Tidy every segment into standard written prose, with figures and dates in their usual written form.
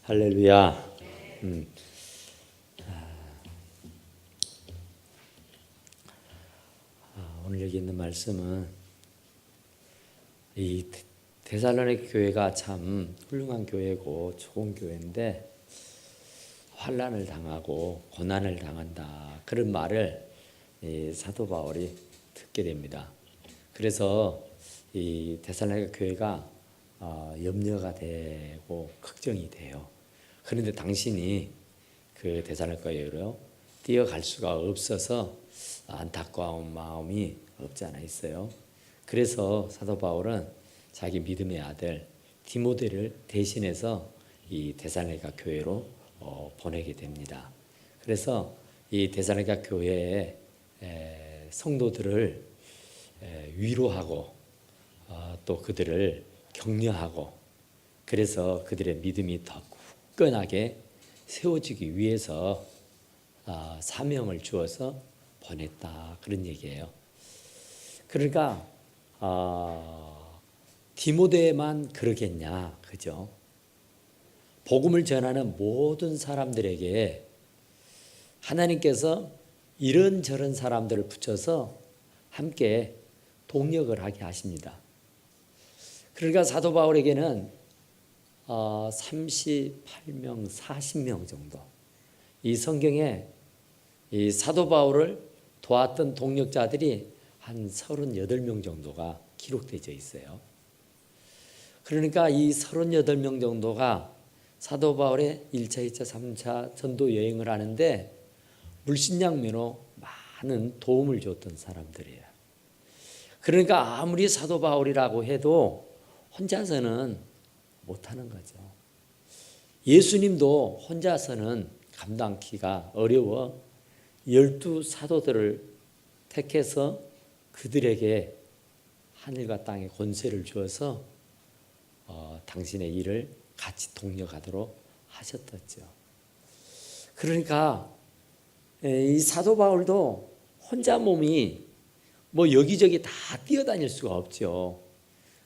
할렐루야. 오늘 여기 있는 말씀은 이 데살로니가 교회가 참 훌륭한 교회고 좋은 교회인데 환난을 당하고 고난을 당한다, 그런 말을 이 사도 바울이 듣게 됩니다. 그래서 이 데살로니가 교회가 염려가 되고 걱정이 돼요. 그런데 당신이 그 데살로니가 교회로 뛰어갈 수가 없어서 안타까운 마음이 없지 않아 있어요. 그래서 사도 바울은 자기 믿음의 아들 디모데를 대신해서 이 데살로니가 교회로 보내게 됩니다. 그래서 이 데살로니가 교회의 성도들을 위로하고 또 그들을 격려하고, 그래서 그들의 믿음이 더 굳건하게 세워지기 위해서 사명을 주어서 보냈다, 그런 얘기예요. 그러니까 디모데만 그러겠냐, 그죠? 복음을 전하는 모든 사람들에게 하나님께서 이런저런 사람들을 붙여서 함께 동력을 하게 하십니다. 그러니까 사도 바울에게는 38명, 40명 정도, 이 성경에 이 사도 바울을 도왔던 동력자들이 한 38명 정도가 기록되어 있어요. 그러니까 이 38명 정도가 사도 바울의 1차, 2차, 3차 전도 여행을 하는데 물신양면으로 많은 도움을 줬던 사람들이에요. 그러니까 아무리 사도 바울이라고 해도 혼자서는 못하는 거죠. 예수님도 혼자서는 감당하기가 어려워 12사도들을 택해서 그들에게 하늘과 땅의 권세를 주어서 당신의 일을 같이 동력하도록 하셨었죠. 그러니까 이 사도 바울도 혼자 몸이 뭐 여기저기 다 뛰어다닐 수가 없죠.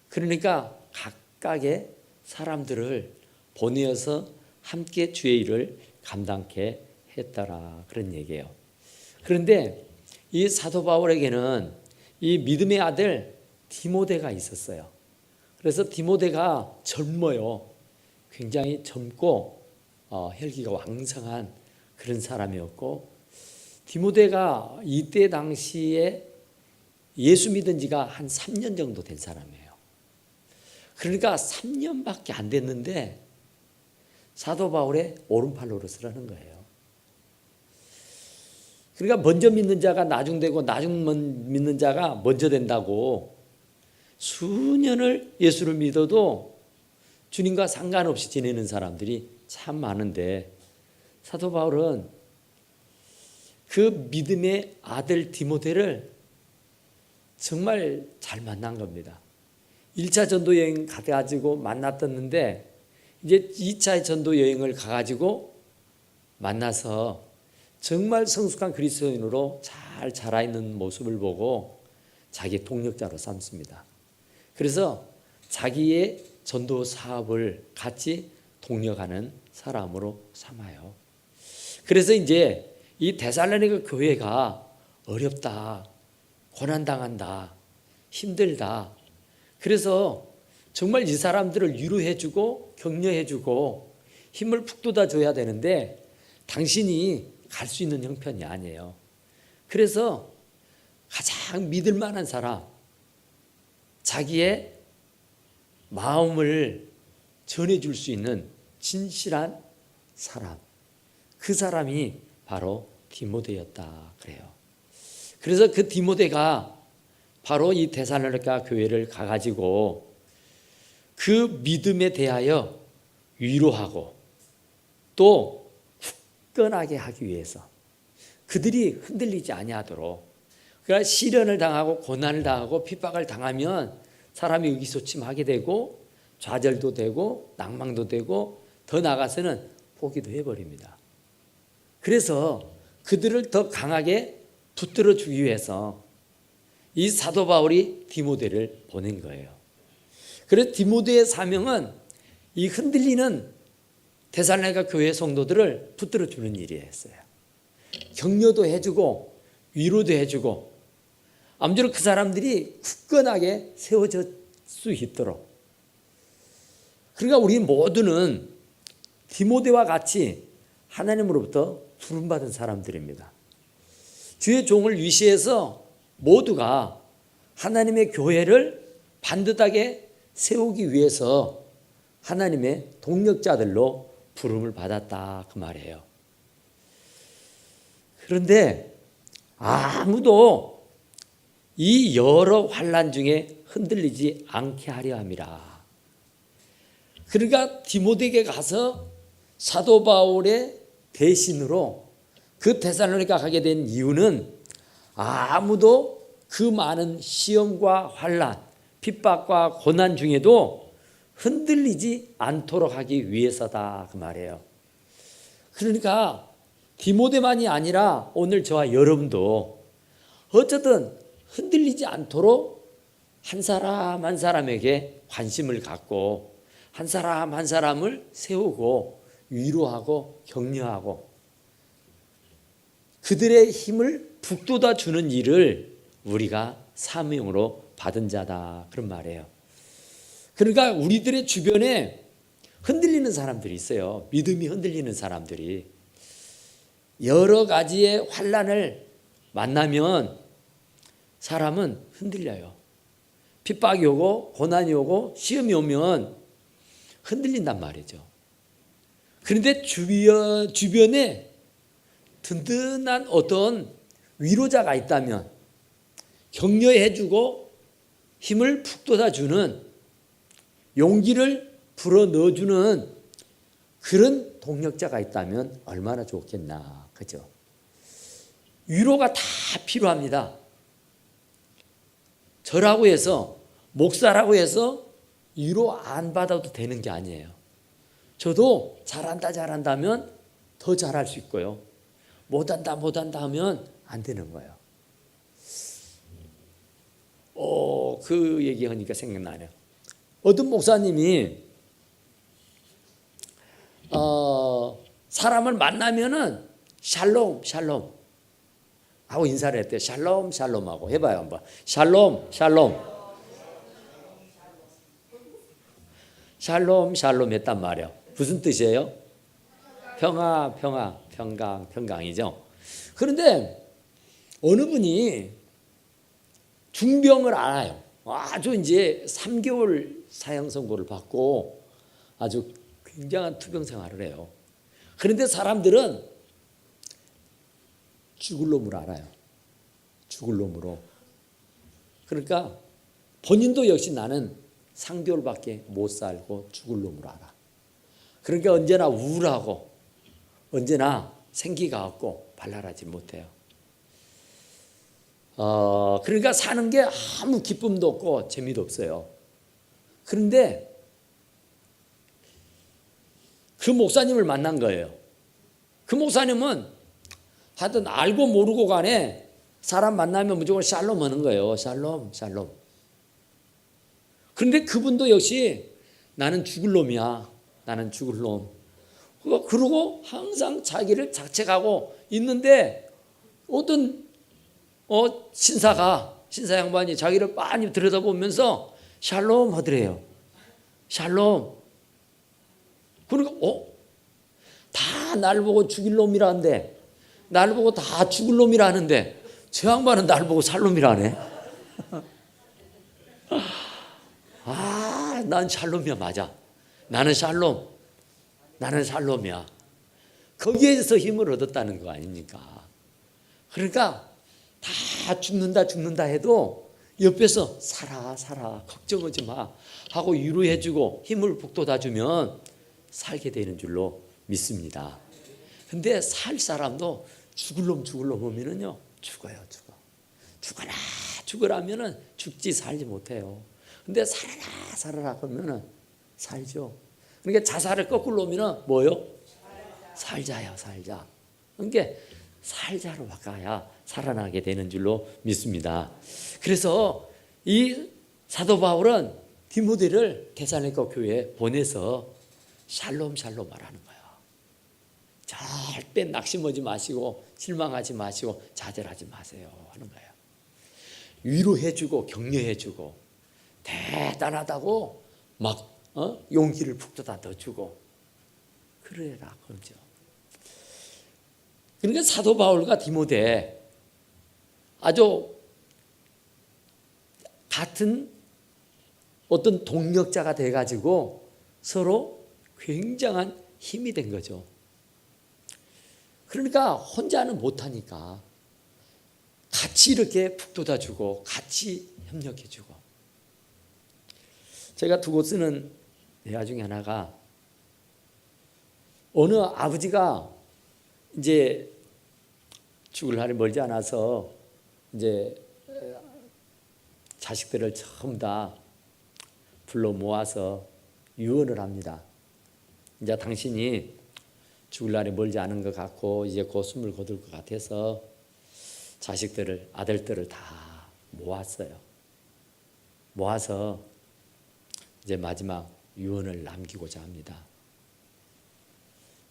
그러니까 각각의 사람들을 보내어서 함께 주의 일을 감당케 했더라, 그런 얘기예요. 그런데 이 사도 바울에게는 이 믿음의 아들 디모데가 있었어요. 그래서 디모데가 젊어요. 굉장히 젊고 혈기가 왕성한 그런 사람이었고, 디모데가 이때 당시에 예수 믿은 지가 한 3년 정도 된 사람이에요. 그러니까 3년밖에 안 됐는데 사도 바울의 오른팔 노릇을 거예요. 그러니까 먼저 믿는 자가 나중 되고 나중 믿는 자가 먼저 된다고, 수년을 예수를 믿어도 주님과 상관없이 지내는 사람들이 참 많은데 사도 바울은 그 믿음의 아들 디모데를 정말 잘 만난 겁니다. 1차 전도 여행 가가지고 만났었는데 이제 2차 전도 여행을 가가지고 만나서 정말 성숙한 그리스도인으로 잘 자라있는 모습을 보고 자기 동력자로 삼습니다. 그래서 자기의 전도 사업을 같이 동력하는 사람으로 삼아요. 그래서 이제 이 데살로니가 교회가 어렵다, 고난당한다, 힘들다, 그래서 정말 이 사람들을 위로해주고 격려해주고 힘을 푹 돋아줘야 되는데 당신이 갈 수 있는 형편이 아니에요. 그래서 가장 믿을 만한 사람, 자기의 마음을 전해줄 수 있는 진실한 사람, 그 사람이 바로 디모데였다 그래요. 그래서 그 디모데가 바로 이 데살로니가 교회를 가가지고 그 믿음에 대하여 위로하고 또 굳건하게 하기 위해서 그들이 흔들리지 아니하도록, 그러니까 시련을 당하고 고난을 당하고 핍박을 당하면 사람이 의기소침하게 되고 좌절도 되고 낭망도 되고 더 나아가서는 포기도 해버립니다. 그래서 그들을 더 강하게 붙들어 주기 위해서 이 사도 바울이 디모데를 보낸 거예요. 그래서 디모데의 사명은 이 흔들리는 데살로니가 교회 성도들을 붙들어 주는 일이었어요. 격려도 해주고 위로도 해주고 아무쪼록 그 사람들이 굳건하게 세워질 수 있도록. 그러니까 우리 모두는 디모데와 같이 하나님으로부터 부름받은 사람들입니다. 주의 종을 위시해서 모두가 하나님의 교회를 반듯하게 세우기 위해서 하나님의 동력자들로 부름을 받았다 그 말이에요. 그런데 아무도 이 여러 환난 중에 흔들리지 않게 하려 함이라. 그러니까 디모데에게 가서 사도 바울의 대신으로 그 데살로니가 가게 된 이유는 아무도 그 많은 시험과 환난, 핍박과 고난 중에도 흔들리지 않도록 하기 위해서다 그 말이에요. 그러니까 디모데만이 아니라 오늘 저와 여러분도 어쨌든 흔들리지 않도록 한 사람 한 사람에게 관심을 갖고 한 사람 한 사람을 세우고 위로하고 격려하고 그들의 힘을 북돋아 주는 일을 우리가 사명으로 받은 자다 그런 말이에요. 그러니까 우리들의 주변에 흔들리는 사람들이 있어요. 믿음이 흔들리는 사람들이 여러 가지의 환난을 만나면 사람은 흔들려요. 핍박이 오고 고난이 오고 시험이 오면 흔들린단 말이죠. 그런데 주변에 든든한 어떤 위로자가 있다면 격려해주고 힘을 북돋아주는 용기를 불어넣어주는 그런 동력자가 있다면 얼마나 좋겠나, 그죠? 위로가 다 필요합니다. 저라고 해서 목사라고 해서 위로 안 받아도 되는 게 아니에요. 저도 잘한다면 더 잘할 수 있고요. 못한다 하면 안 되는 거예요. 그 얘기하니까 생각나네요. 어떤 목사님이 사람을 만나면은 샬롬 하고 인사를 했대요. 샬롬 하고 해봐요 한번. 샬롬 했단 말이에요. 무슨 뜻이에요? 평강이죠. 그런데 어느 분이 중병을 알아요. 아주 이제 3개월 사형 선고를 받고 아주 굉장한 투병 생활을 해요. 그런데 사람들은 죽을 놈을 알아요. 죽을 놈으로. 그러니까 본인도 역시 나는 3개월밖에 못 살고 죽을 놈으로 알아. 그러니까 언제나 우울하고 언제나 생기가 없고 발랄하지 못해요. 그러니까 사는 게 아무 기쁨도 없고 재미도 없어요. 그런데 그 목사님을 만난 거예요. 그 목사님은 하여튼 알고 모르고 간에 사람 만나면 무조건 샬롬 하는 거예요. 샬롬. 그런데 그분도 역시 나는 죽을 놈이야. 나는 죽을 놈. 그러고 항상 자기를 자책하고 있는데 어떤 신사 양반이 자기를 빤히 들여다보면서 샬롬 하더래요. 샬롬. 그러니까 다 날 보고 죽일 놈이라는데 날 보고 다 죽을 놈이라는데 저 양반은 날 보고 살 놈이라네. 난 샬롬이야. 맞아. 나는 샬롬이야. 거기에서 힘을 얻었다는 거 아닙니까? 그러니까 다 죽는다 해도 옆에서 살아 걱정하지 마 하고 위로해주고 힘을 북돋아주면 살게 되는 줄로 믿습니다. 근데 살 사람도 죽을 놈 하면은요 죽어요. 죽으라면은 죽지 살지 못해요. 근데 살아라 그러면은 살죠. 그러니까 자살을 거꾸로 놓으면은 뭐요? 살자. 그러니까 살자로 바꿔야 살아나게 되는 줄로 믿습니다. 그래서 이 사도 바울은 디모데를 데살로니가 교회에 보내서 샬롬 말하는 거예요. 절대 낙심하지 마시고 실망하지 마시고 좌절하지 마세요 하는 거예요. 위로해주고 격려해주고 대단하다고 막 용기를 북돋아 넣어주고 그래라 그러죠. 그러니까 사도 바울과 디모데 아주 같은 어떤 동력자가 돼가지고 서로 굉장한 힘이 된 거죠. 그러니까 혼자는 못하니까 같이 이렇게 북돋아주고 같이 협력해주고. 제가 두고 쓰는 대화 중에 하나가 어느 아버지가 이제 죽을 날이 멀지 않아서 이제 자식들을 전부 다 불러 모아서 유언을 합니다. 이제 당신이 죽을 날이 멀지 않은 것 같고 이제 곧 숨을 거둘 것 같아서 자식들을 아들들을 다 모았어요. 모아서 이제 마지막 유언을 남기고자 합니다.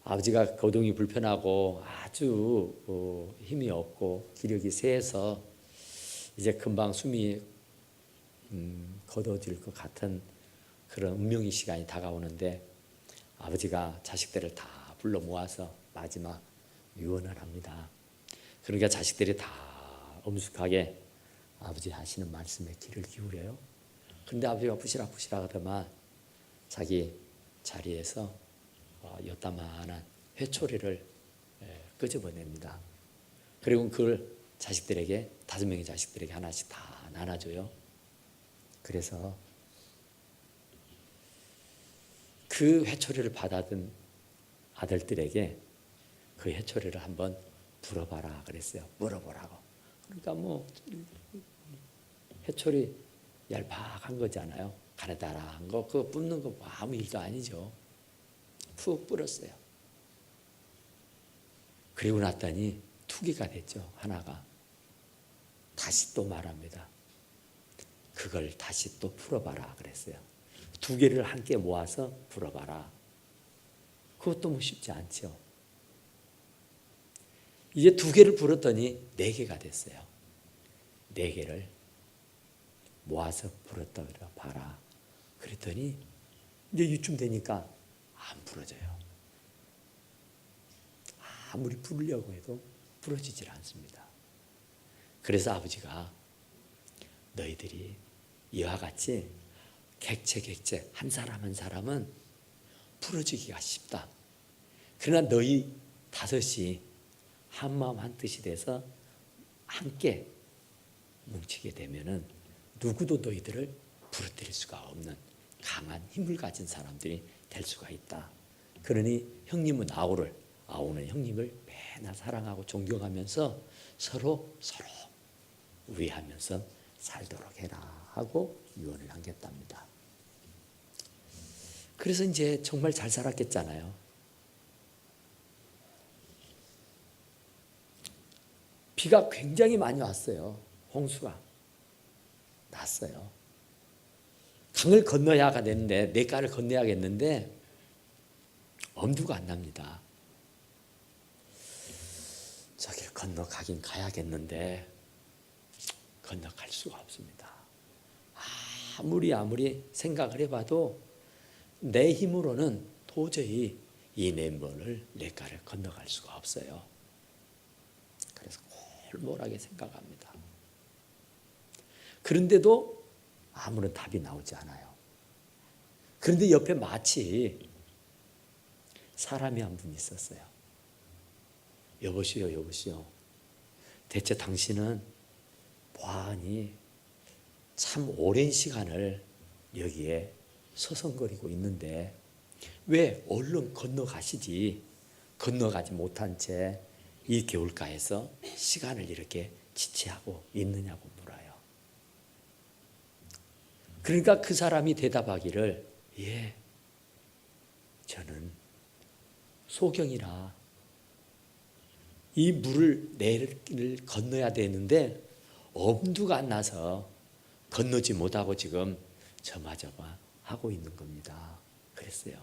아버지가 거동이 불편하고 아주 힘이 없고 기력이 세서 이제 금방 숨이 거둬질 것 같은 그런 운명의 시간이 다가오는데 아버지가 자식들을 다 불러 모아서 마지막 유언을 합니다. 그러니까 자식들이 다 엄숙하게 아버지 하시는 말씀에 귀를 기울여요. 그런데 아버지가 부시락부시락 하더만 자기 자리에서 요따만한 회초리를 끄집어냅니다. 그리고 그걸 자식들에게 5명의 자식들에게 하나씩 다 나눠줘요. 그래서 그 회초리를 받아든 아들들에게 그 회초리를 한번 불어봐라 그랬어요. 물어보라고. 그러니까 뭐 회초리 얄팍한 거잖아요. 가느다란 거 그거 뿜는 거 아무 일도 아니죠. 푹 불었어요. 그리고 났더니 2개가 됐죠. 하나가. 다시 또 말합니다. 그걸 다시 또 풀어봐라 그랬어요. 2개를 함께 모아서 풀어봐라. 그것도 뭐 쉽지 않죠. 이제 2개를 불었더니 4개가 됐어요. 4개를 모아서 불었다 봐라. 그랬더니 이제 이쯤 되니까 안 부러져요. 아무리 부르려고 해도 부러지질 않습니다. 그래서 아버지가 너희들이 이와 같이 객체 한 사람 한 사람은 부러지기가 쉽다. 그러나 너희 5이 한 마음 한 뜻이 돼서 함께 뭉치게 되면은 누구도 너희들을 부러뜨릴 수가 없는 강한 힘을 가진 사람들이 될 수가 있다. 그러니 형님은 아우는 형님을 매나 사랑하고 존경하면서 서로 위하면서 살도록 해라 하고 유언을 남겼답니다. 그래서 이제 정말 잘 살았겠잖아요. 비가 굉장히 많이 왔어요. 홍수가 났어요. 강을 건너야가 되는데 냇가를 건너야겠는데 엄두가 안 납니다. 저길 건너가긴 가야겠는데 건너갈 수가 없습니다. 아무리 생각을 해봐도 내 힘으로는 도저히 이 냇가를 건너갈 수가 없어요. 그래서 골몰하게 생각합니다. 그런데도 아무런 답이 나오지 않아요. 그런데 옆에 마치 사람이 한 분 있었어요. 여보시오. 대체 당신은 보아하니 참 오랜 시간을 여기에 서성거리고 있는데 왜 얼른 건너가시지? 건너가지 못한 채 이 겨울가에서 시간을 이렇게 지체하고 있느냐고 물어요. 그러니까 그 사람이 대답하기를 예, 저는 소경이라 이 내를 건너야 되는데 엄두가 안 나서 건너지 못하고 지금 저마저마 하고 있는 겁니다. 그랬어요.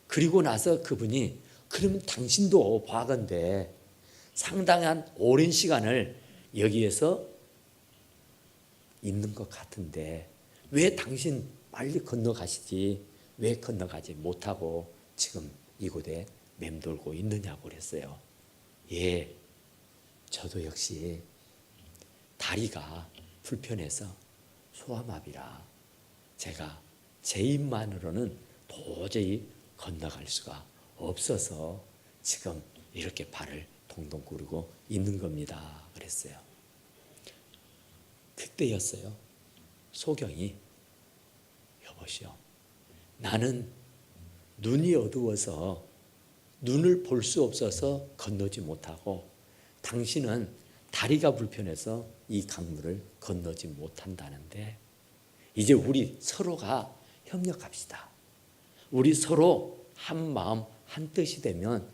그리고 나서 그분이 그러면 당신도 과거인데 상당한 오랜 시간을 여기에서 있는 것 같은데 왜 당신 빨리 건너가시지 왜 건너가지 못하고 지금 이곳에 맴돌고 있느냐고 그랬어요. 예, 저도 역시 다리가 불편해서 소아마비라 제가 제 힘만으로는 도저히 건너갈 수가 없어서 지금 이렇게 발을 동동 구르고 있는 겁니다. 그랬어요. 그때였어요. 소경이 여보시오. 나는 눈이 어두워서 눈을 볼 수 없어서 건너지 못하고 당신은 다리가 불편해서 이 강물을 건너지 못한다는데 이제 우리 서로가 협력합시다. 우리 서로 한 마음 한 뜻이 되면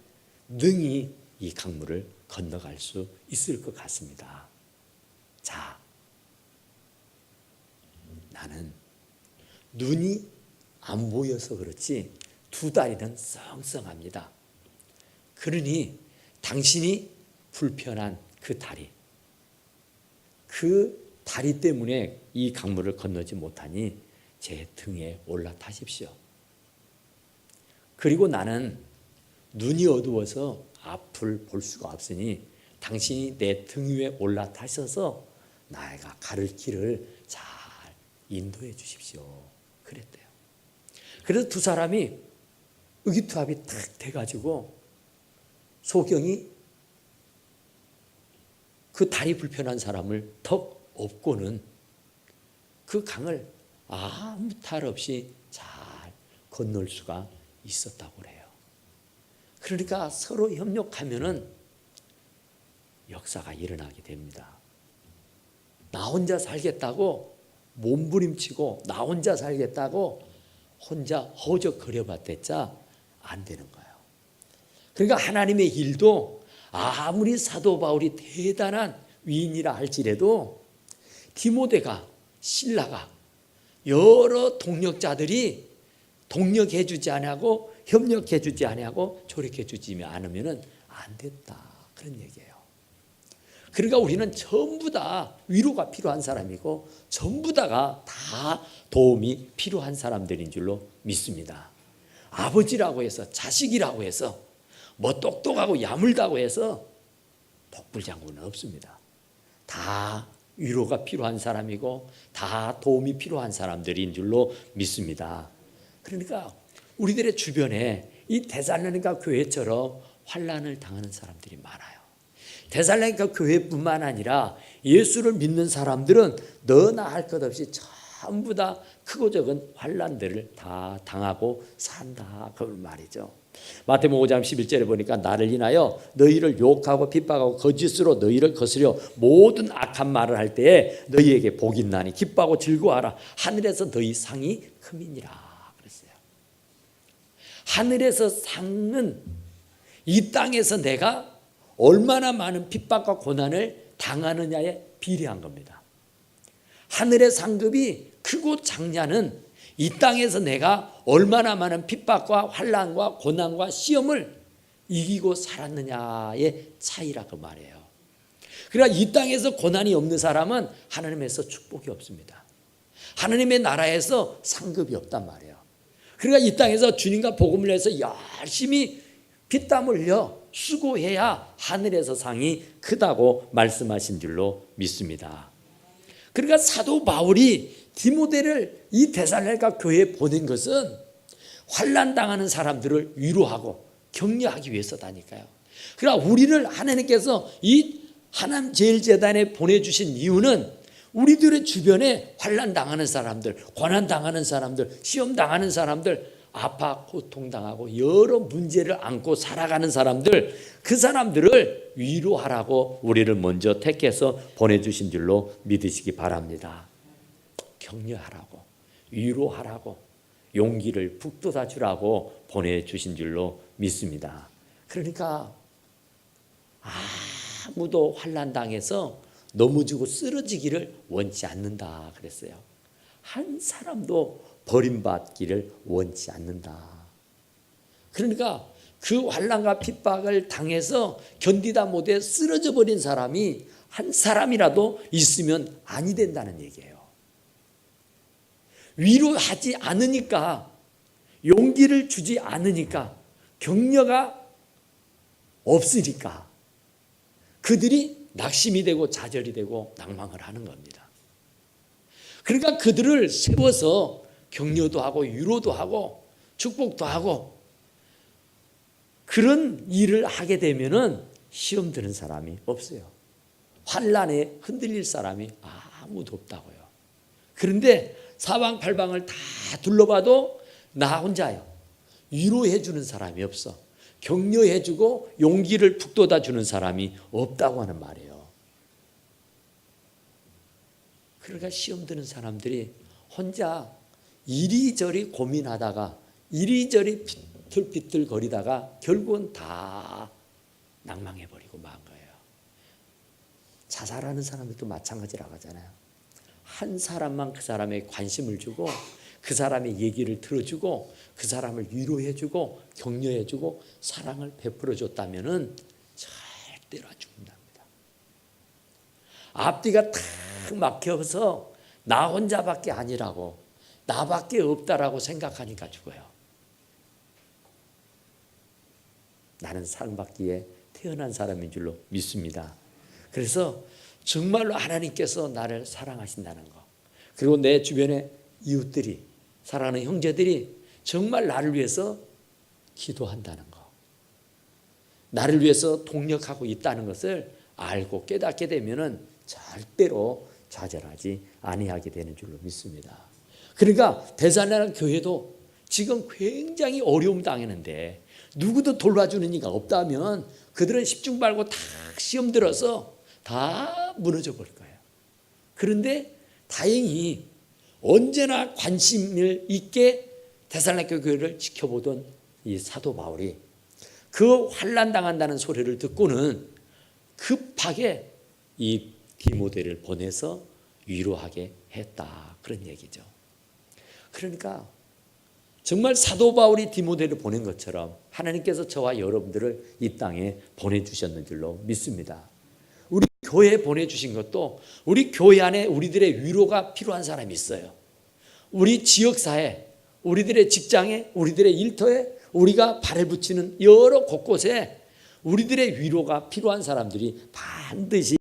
능히 이 강물을 건너갈 수 있을 것 같습니다. 자, 나는 눈이 안 보여서 그렇지 두 다리는 썽썽합니다. 그러니 당신이 불편한 그 다리 때문에 이 강물을 건너지 못하니 제 등에 올라타십시오. 그리고 나는 눈이 어두워서 앞을 볼 수가 없으니 당신이 내 등 위에 올라타셔서 나가 가를 길을 잘 인도해 주십시오. 그랬대요. 그래서 두 사람이 의기투합이 딱 돼가지고 소경이 그 다리 불편한 사람을 턱 업고는 그 강을 아무 탈 없이 잘 건널 수가 있었다고 그래요. 그러니까 서로 협력하면은 역사가 일어나게 됩니다. 나 혼자 살겠다고 몸부림치고 나 혼자 살겠다고 혼자 허우적거려봤댔자 안 되는 거예요. 그러니까 하나님의 일도 아무리 사도 바울이 대단한 위인이라 할지라도 디모데가 신라가 여러 동력자들이 동력해 주지 아니하고 협력해 주지 아니하고 조력해 주지 않으면 안 됐다. 그런 얘기예요. 그러니까 우리는 전부 다 위로가 필요한 사람이고 전부 다가 다 도움이 필요한 사람들인 줄로 믿습니다. 아버지라고 해서 자식이라고 해서 뭐 똑똑하고 야물다고 해서 복불장군은 없습니다. 다 위로가 필요한 사람이고 다 도움이 필요한 사람들인 줄로 믿습니다. 그러니까 우리들의 주변에 이 데살로니가 교회처럼 환난을 당하는 사람들이 많아요. 데살로니가 교회뿐만 아니라 예수를 믿는 사람들은 너나 할 것 없이 전부 다 크고 적은 환난들을 다 당하고 산다 그 말이죠. 마태복음 5장 11절에 보니까 나를 인하여 너희를 욕하고 핍박하고 거짓으로 너희를 거스려 모든 악한 말을 할 때에 너희에게 복이 있나니 기뻐하고 즐거워하라. 하늘에서 너희 상이 큼이니라 그랬어요. 하늘에서 상은 이 땅에서 내가 얼마나 많은 핍박과 고난을 당하느냐에 비례한 겁니다. 하늘의 상급이 크고 장냐는 이 땅에서 내가 얼마나 많은 핍박과 환난과 고난과 시험을 이기고 살았느냐의 차이라고 말해요. 그러니까 이 땅에서 고난이 없는 사람은 하나님에서 축복이 없습니다. 하나님의 나라에서 상급이 없단 말이에요. 그러니까 이 땅에서 주님과 복음을 위해서 열심히 피땀 흘려 수고해야 하늘에서 상이 크다고 말씀하신 줄로 믿습니다. 그러니까 사도 바울이 디모데를 이 데살로니가 교회에 보낸 것은 환난 당하는 사람들을 위로하고 격려하기 위해서다니까요. 그러니까 우리를 하나님께서 이 하남 제일재단에 보내주신 이유는 우리들의 주변에 환난 당하는 사람들, 고난 당하는 사람들, 시험 당하는 사람들, 아파 고통당하고 여러 문제를 안고 살아가는 사람들, 그 사람들을 위로하라고 우리를 먼저 택해서 보내주신 줄로 믿으시기 바랍니다. 격려하라고, 위로하라고, 용기를 북돋아 주라고 보내주신 줄로 믿습니다. 그러니까 아무도 환난 당해서 넘어지고 쓰러지기를 원치 않는다 그랬어요. 한 사람도 버림받기를 원치 않는다. 그러니까 그 환난과 핍박을 당해서 견디다 못해 쓰러져 버린 사람이 한 사람이라도 있으면 아니 된다는 얘기예요. 위로하지 않으니까, 용기를 주지 않으니까, 격려가 없으니까 그들이 낙심이 되고 좌절이 되고 낭망을 하는 겁니다. 그러니까 그들을 세워서 격려도 하고 위로도 하고 축복도 하고 그런 일을 하게 되면은 시험 드는 사람이 없어요. 환난에 흔들릴 사람이 아무도 없다고요. 그런데 사방팔방을 다 둘러봐도 나 혼자요. 위로해 주는 사람이 없어. 격려해 주고 용기를 북돋아 주는 사람이 없다고 하는 말이에요. 그러니까 시험 드는 사람들이 혼자 이리저리 고민하다가 이리저리 비틀비틀거리다가 결국은 다 낭망해버리고 만 거예요. 자살하는 사람들도 마찬가지라고 하잖아요. 한 사람만 그 사람에 관심을 주고 그 사람의 얘기를 들어주고 그 사람을 위로해주고 격려해주고 사랑을 베풀어줬다면 절대로 안 죽는답니다. 앞뒤가 탁 막혀서 나 혼자밖에 아니라고 나밖에 없다라고 생각하니까 죽어요. 나는 사랑받기에 태어난 사람인 줄로 믿습니다. 그래서 정말로 하나님께서 나를 사랑하신다는 거, 그리고 내 주변의 이웃들이, 사랑하는 형제들이 정말 나를 위해서 기도한다는 거, 나를 위해서 동력하고 있다는 것을 알고 깨닫게 되면은 절대로 좌절하지 아니하게 되는 줄로 믿습니다. 그러니까 데살로니가 교회도 지금 굉장히 어려움 당했는데 누구도 돌봐주는 이가 없다면 그들은 십중발고 다 시험 들어서 다 무너져 버릴 거예요. 그런데 다행히 언제나 관심을 있게 데살로니가 교회를 지켜보던 이 사도 바울이 그 환난 당한다는 소리를 듣고는 급하게 이 디모데를 보내서 위로하게 했다, 그런 얘기죠. 그러니까 정말 사도 바울이 디모데를 보낸 것처럼 하나님께서 저와 여러분들을 이 땅에 보내주셨는 줄로 믿습니다. 우리 교회에 보내주신 것도 우리 교회 안에 우리들의 위로가 필요한 사람이 있어요. 우리 지역사회, 우리들의 직장에, 우리들의 일터에 우리가 발을 붙이는 여러 곳곳에 우리들의 위로가 필요한 사람들이 반드시